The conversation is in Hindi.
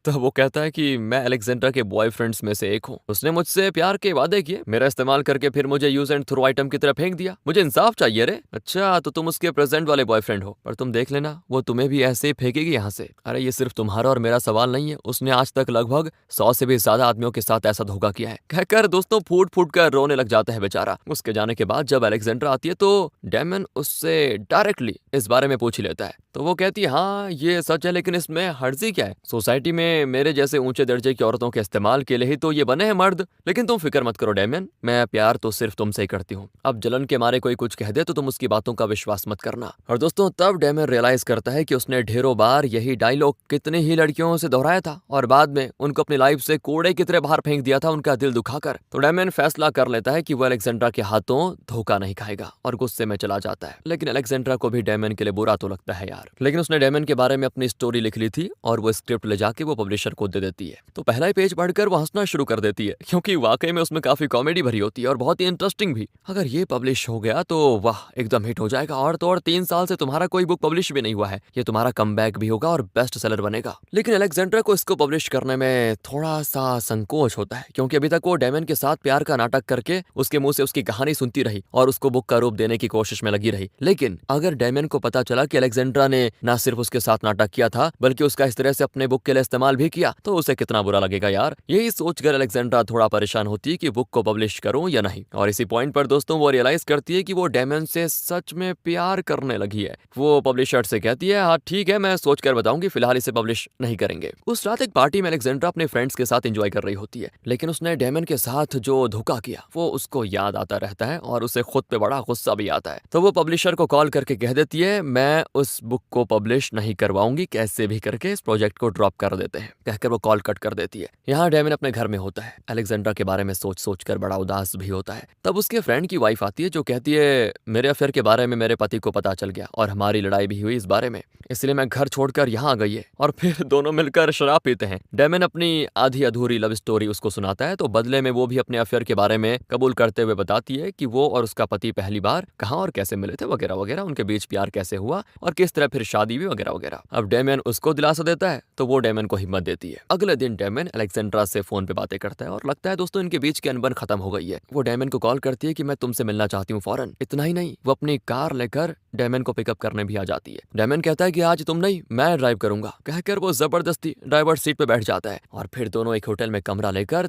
तो वो कहता है कि मैं अलेक्जेंड्रा के बॉयफ्रेंड्स में से एक हूँ। उसने मुझसे प्यार के वादे किए, मेरा इस्तेमाल करके फिर मुझे यूज एंड थ्रो आइटम की तरह फेंक दिया। मुझे इंसाफ चाहिए रे। अच्छा, तो तुम उसके प्रेजेंट वाले बॉयफ्रेंड हो, पर तुम देख लेना वो तुम्हें भी ऐसे ही फेंकेगी यहाँ से। अरे ये सिर्फ तुम्हारा और मेरा सवाल नहीं है, उसने आज तक लगभग 100 से भी ज्यादा आदमियों के साथ ऐसा धोखा किया है। कहकर दोस्तों फूट फूट कर रोने लग जाता है बेचारा। उसके जाने के बाद जब अलेक्जेंड्रा आती है तो डेमन उससे डायरेक्टली इस बारे में पूछ ही लेता है। तो वो कहती है हाँ ये सच है, लेकिन इसमें हर्जी क्या है? सोसाइटी में मेरे जैसे ऊंचे दर्जे की औरतों के इस्तेमाल के लिए ही तो ये बने हैं मर्द। लेकिन तुम फिक्र मत करो डेमियन, मैं प्यार तो सिर्फ तुमसे ही करती हूँ। अब जलन के मारे कोई कुछ कह दे तो तुम उसकी बातों का विश्वास मत करना। और दोस्तों तब डेमियन रियलाइज करता है कि उसने ढेरों बार यही डायलॉग कितनी ही लड़कियों से दोहराया था और बाद में उनको अपनी लाइफ से कूड़े की तरह बाहर फेंक दिया था, उनका दिल दुखाकर। तो डेमियन फैसला कर लेता है कि वो अलेक्जेंड्रा के हाथों धोखा नहीं खाएगा और गुस्से में चला जाता है। लेकिन अलेक्जेंड्रा को भी डेमियन के लिए बुरा तो लगता है यार। लेकिन उसने डेमियन के बारे में अपनी स्टोरी लिख ली थी और वो स्क्रिप्ट ले जाके वो पब्लिशर को दे देती है। तो पहला ही पेज पढ़कर वो हंसना शुरू कर देती है, क्योंकि वाकई में उसमें काफी कॉमेडी भरी होती है और बहुत ही इंटरेस्टिंग भी। अगर ये पब्लिश हो गया तो वाह एकदम हिट हो जाएगा, और तो और 3 साल से तुम्हारा कोई बुक पब्लिश भी नहीं हुआ है, ये तुम्हारा कमबैक भी होगा और बेस्ट सेलर बनेगा। लेकिन अलेक्जेंड्रा को इसको पब्लिश करने में थोड़ा सा संकोच होता है, क्योंकि अभी तक वो डेमियन के साथ प्यार का नाटक करके उसके मुंह से उसकी कहानी सुनती रही और उसको बुक का रूप देने की कोशिश में लगी रही। लेकिन अगर डेमियन को पता चला कि अलेक्जेंड्रा ने ना सिर्फ उसके साथ नाटक किया था बल्कि उसका इस तरह से अपने बुक के लिए इस्तेमाल भी किया, तो उसे कितना बुरा लगेगा यार। यही सोचकर अलेक्जेंड्रा थोड़ा परेशान होती है कि बुक को पब्लिश करूं या नहीं। और इसी पॉइंट पर दोस्तों वो रियलाइज करती है कि वो डेमियन से सच में प्यार करने लगी है। वो पब्लिशर से कहती है हाँ ठीक है, मैं सोच कर बताऊंगी, फिलहाल इसे पब्लिश नहीं करेंगे। उस रात एक पार्टी में अलेक्जेंड्रा अपने फ्रेंड्स के साथ एंजॉय कर रही होती है, लेकिन उसने डेमियन के साथ जो धोखा किया वो उसको याद आता रहता है और उसे खुद पे बड़ा गुस्सा भी आता है। तो वो पब्लिशर को कॉल करके कह देती है मैं उस बुक को पब्लिश नहीं करवाऊंगी, कैसे भी करके इस प्रोजेक्ट को ड्रॉप कर देते हैं। कहकर वो कॉल कट कर देती है। यहाँ डेमियन अपने घर में होता है, अलेक्जेंड्रा के बारे में सोच सोच कर बड़ा उदास भी होता है। तब उसके फ्रेंड की वाइफ आती है जो कहती है मेरे अफेयर के बारे में मेरे पति को पता चल गया और हमारी लड़ाई भी हुई इस बारे में, इसलिए मैं घर छोड़कर यहाँ आ गई है। और फिर दोनों मिलकर शराब पीते हैं। डेमियन अपनी आधी अधूरी लव स्टोरी उसको सुनाता है, तो बदले में वो भी अपने अफेयर के बारे में कबूल करते हुए बताती है कि वो और उसका पति पहली बार कहाँ और कैसे मिले थे वगैरह वगैरह, उनके बीच प्यार कैसे हुआ और किस तरह फिर शादी भी वगैरह वगैरह। अब डेमियन उसको दिलासा देता है तो वो डेमियन को हिम्मत देती है। अगले दिन डेमियन अलेक्जेंड्रा से फोन पे बातें करता है और लगता है दोस्तों इनके बीच की अनबन खत्म हो गई है। वो डेमियन को कॉल करती है कि मैं तुमसे मिलना चाहती हूँ फौरन। इतना ही नहीं, वो अपनी कार लेकर डेमियन को पिकअप करने भी आ जाती है। डेमियन कहता है कि आज तुम नहीं मैं ड्राइव करूंगा, कहकर वो जबरदस्ती ड्राइवर सीट पे बैठ जाता है और फिर दोनों एक होटल में कमरा लेकर